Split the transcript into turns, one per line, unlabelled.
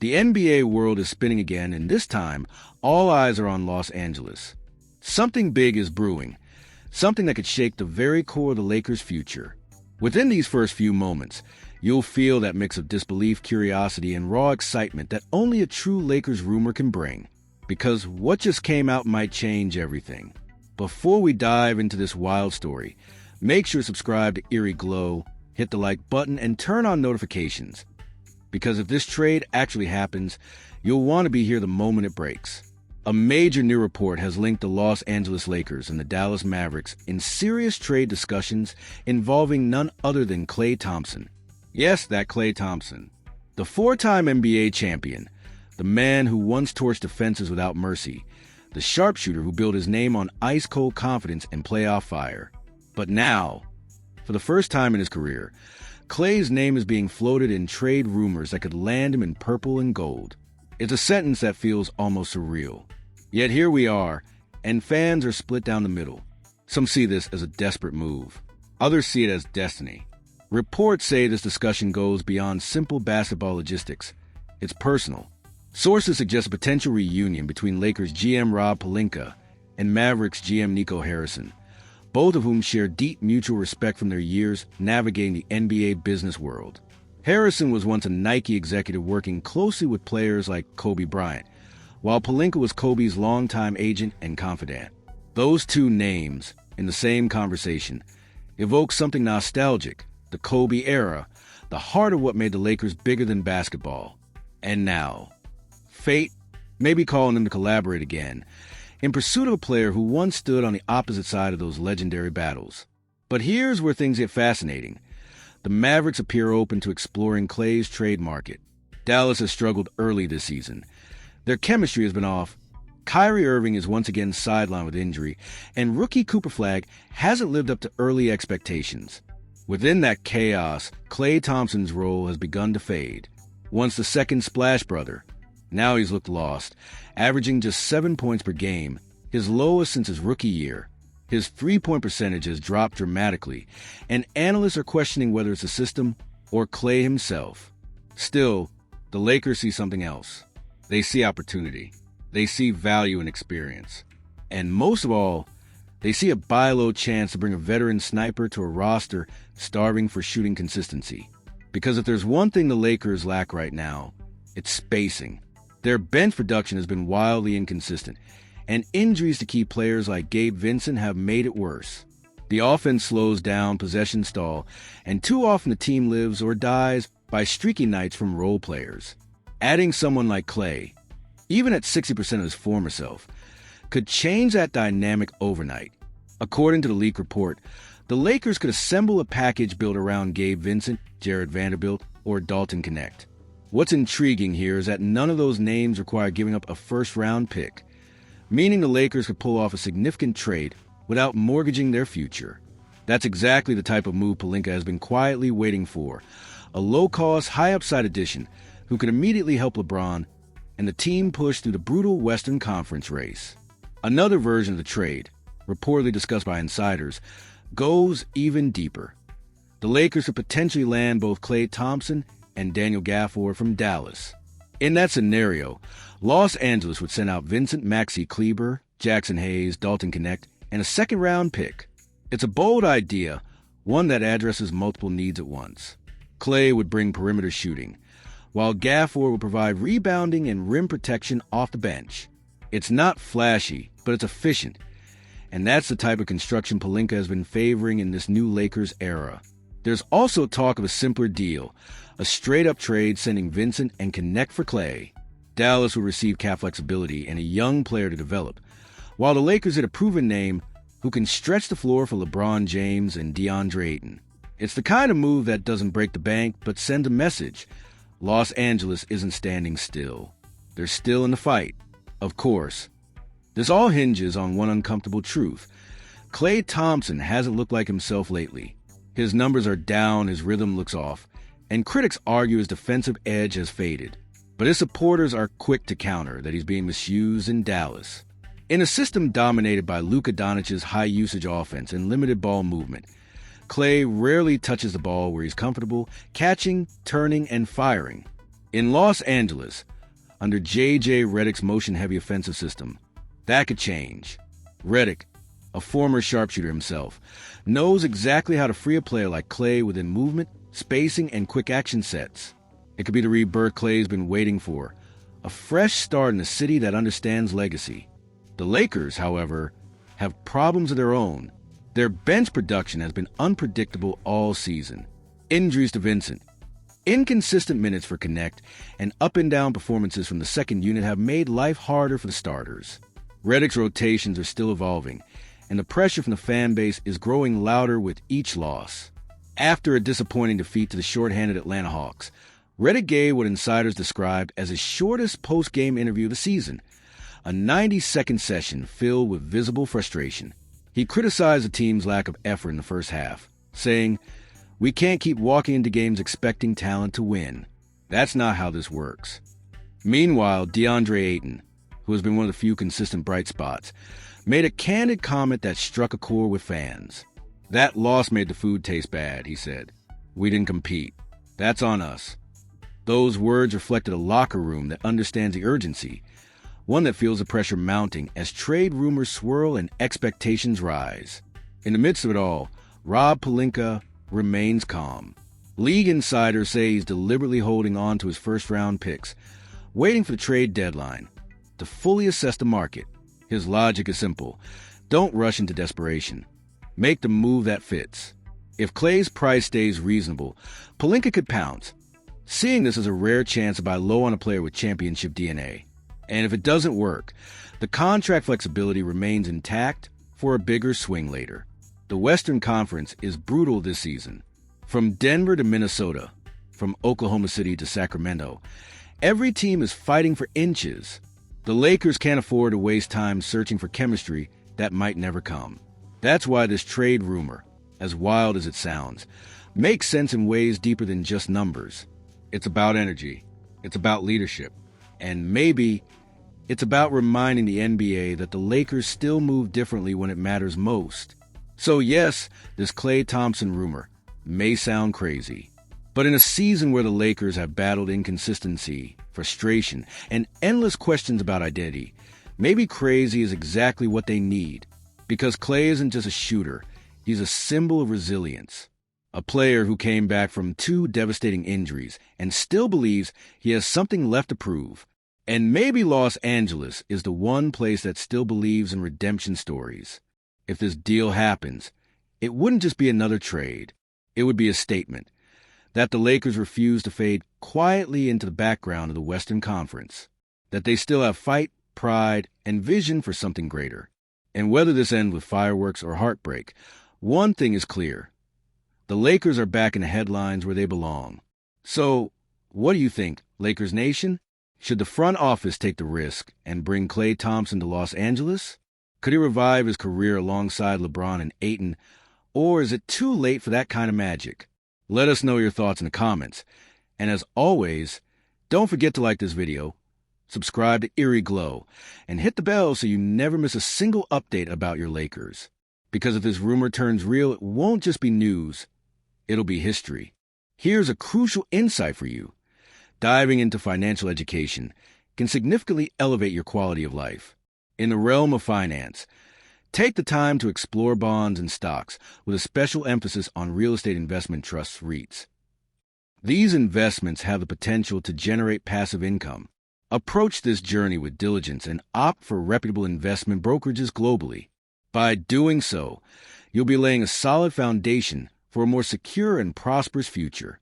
The NBA world is spinning again, and this time, all eyes are on Los Angeles. Something big is brewing, something that could shake the very core of the Lakers' future. Within these first few moments, you'll feel that mix of disbelief, curiosity, and raw excitement that only a true Lakers rumor can bring. Because what just came out might change everything. Before we dive into this wild story, make sure to subscribe to Eerie Glow, hit the like button, and turn on notifications. Because if this trade actually happens, you'll want to be here the moment it breaks. A major new report has linked the Los Angeles Lakers and the Dallas Mavericks in serious trade discussions involving none other than Klay Thompson. Yes, that Klay Thompson. The four-time NBA champion, the man who once torched defenses without mercy, the sharpshooter who built his name on ice-cold confidence and playoff fire. But now, for the first time in his career, Klay's name is being floated in trade rumors that could land him in purple and gold. It's a sentence that feels almost surreal. Yet here we are, and fans are split down the middle. Some see this as a desperate move. Others see it as destiny. Reports say this discussion goes beyond simple basketball logistics. It's personal. Sources suggest a potential reunion between Lakers GM Rob Pelinka and Mavericks GM Nico Harrison, both of whom share deep mutual respect from their years navigating the NBA business world. Harrison was once a Nike executive working closely with players like Kobe Bryant, while Pelinka was Kobe's longtime agent and confidant. Those two names, in the same conversation, evoke something nostalgic, the Kobe era, the heart of what made the Lakers bigger than basketball. And now, fate may be calling them to collaborate again, in pursuit of a player who once stood on the opposite side of those legendary battles. But here's where things get fascinating. The Mavericks appear open to exploring Klay's trade market. Dallas has struggled early this season. Their chemistry has been off. Kyrie Irving is once again sidelined with injury, and rookie Cooper Flag hasn't lived up to early expectations. Within that chaos, Klay Thompson's role has begun to fade. Once the second splash brother, now he's looked lost, averaging just 7 points per game, his lowest since his rookie year. His three-point percentage has dropped dramatically, and analysts are questioning whether it's the system or Klay himself. Still, the Lakers see something else. They see opportunity. They see value in experience. And most of all, they see a buy low chance to bring a veteran sniper to a roster starving for shooting consistency. Because if there's one thing the Lakers lack right now, it's spacing. Their bench production has been wildly inconsistent, and injuries to key players like Gabe Vincent have made it worse. The offense slows down, possessions stall, and too often the team lives or dies by streaky nights from role players. Adding someone like Klay, even at 60% of his former self, could change that dynamic overnight. According to the leak report, the Lakers could assemble a package built around Gabe Vincent, Jared Vanderbilt, or Dalton Connect. What's intriguing here is that none of those names require giving up a first-round pick, meaning the Lakers could pull off a significant trade without mortgaging their future. That's exactly the type of move Pelinka has been quietly waiting for, a low-cost, high-upside addition who could immediately help LeBron and the team push through the brutal Western Conference race. Another version of the trade, reportedly discussed by insiders, goes even deeper. The Lakers could potentially land both Klay Thompson and Daniel Gafford from Dallas. In that scenario, Los Angeles would send out Vincent Maxey Kleber, Jackson Hayes, Dalton Connect, and a second-round pick. It's a bold idea, one that addresses multiple needs at once. Klay would bring perimeter shooting, while Gafford would provide rebounding and rim protection off the bench. It's not flashy, but it's efficient, and that's the type of construction Pelinka has been favoring in this new Lakers era. There's also talk of a simpler deal, a straight-up trade sending Vincent and Connect for Klay. Dallas would receive cap flexibility and a young player to develop, while the Lakers had a proven name who can stretch the floor for LeBron James and DeAndre Ayton. It's the kind of move that doesn't break the bank, but sends a message. Los Angeles isn't standing still. They're still in the fight. Of course, this all hinges on one uncomfortable truth. Klay Thompson hasn't looked like himself lately. His numbers are down, his rhythm looks off, and critics argue his defensive edge has faded. But his supporters are quick to counter that he's being misused in Dallas. In a system dominated by Luka Doncic's high-usage offense and limited ball movement, Klay rarely touches the ball where he's comfortable, catching, turning, and firing. In Los Angeles, under J.J. Redick's motion-heavy offensive system, that could change. Redick, a former sharpshooter himself, knows exactly how to free a player like Klay within movement, spacing, and quick action sets. It could be the rebirth Klay's been waiting for, a fresh start in a city that understands legacy. The Lakers, however, have problems of their own. Their bench production has been unpredictable all season. Injuries to Vincent, inconsistent minutes for Connect, and up-and-down performances from the second unit have made life harder for the starters. Redick's rotations are still evolving, and the pressure from the fan base is growing louder with each loss. After a disappointing defeat to the shorthanded Atlanta Hawks, Redick gave what insiders described as his shortest post-game interview of the season, a 90-second session filled with visible frustration. He criticized the team's lack of effort in the first half, saying, "We can't keep walking into games expecting talent to win. That's not how this works." Meanwhile, DeAndre Ayton, who has been one of the few consistent bright spots, made a candid comment that struck a chord with fans. "That loss made the food taste bad," he said. "We didn't compete. That's on us." Those words reflected a locker room that understands the urgency, one that feels the pressure mounting as trade rumors swirl and expectations rise. In the midst of it all, Rob Pelinka remains calm. League insiders say he's deliberately holding on to his first-round picks, waiting for the trade deadline to fully assess the market. His logic is simple. Don't rush into desperation. Make the move that fits. If Klay's price stays reasonable, Pelinka could pounce, seeing this as a rare chance to buy low on a player with championship DNA. And if it doesn't work, the contract flexibility remains intact for a bigger swing later. The Western Conference is brutal this season. From Denver to Minnesota, from Oklahoma City to Sacramento, every team is fighting for inches. The Lakers can't afford to waste time searching for chemistry that might never come. That's why this trade rumor, as wild as it sounds, makes sense in ways deeper than just numbers. It's about energy. It's about leadership. And maybe it's about reminding the NBA that the Lakers still move differently when it matters most. So yes, this Klay Thompson rumor may sound crazy. But in a season where the Lakers have battled inconsistency, frustration, and endless questions about identity, maybe crazy is exactly what they need. Because Klay isn't just a shooter, he's a symbol of resilience. A player who came back from 2 devastating injuries and still believes he has something left to prove. And maybe Los Angeles is the one place that still believes in redemption stories. If this deal happens, it wouldn't just be another trade. It would be a statement that the Lakers refuse to fade quietly into the background of the Western Conference, that they still have fight, pride, and vision for something greater. And whether this ends with fireworks or heartbreak, one thing is clear. The Lakers are back in the headlines where they belong. So, what do you think, Lakers Nation? Should the front office take the risk and bring Klay Thompson to Los Angeles? Could he revive his career alongside LeBron and Ayton, or is it too late for that kind of magic? Let us know your thoughts in the comments. And as always, don't forget to like this video, subscribe to Eerie Glow, and hit the bell so you never miss a single update about your Lakers. Because if this rumor turns real, it won't just be news, it'll be history. Here's a crucial insight for you. Diving into financial education can significantly elevate your quality of life. In the realm of finance, take the time to explore bonds and stocks with a special emphasis on real estate investment trusts REITs. These investments have the potential to generate passive income. Approach this journey with diligence and opt for reputable investment brokerages globally. By doing so, you'll be laying a solid foundation for a more secure and prosperous future.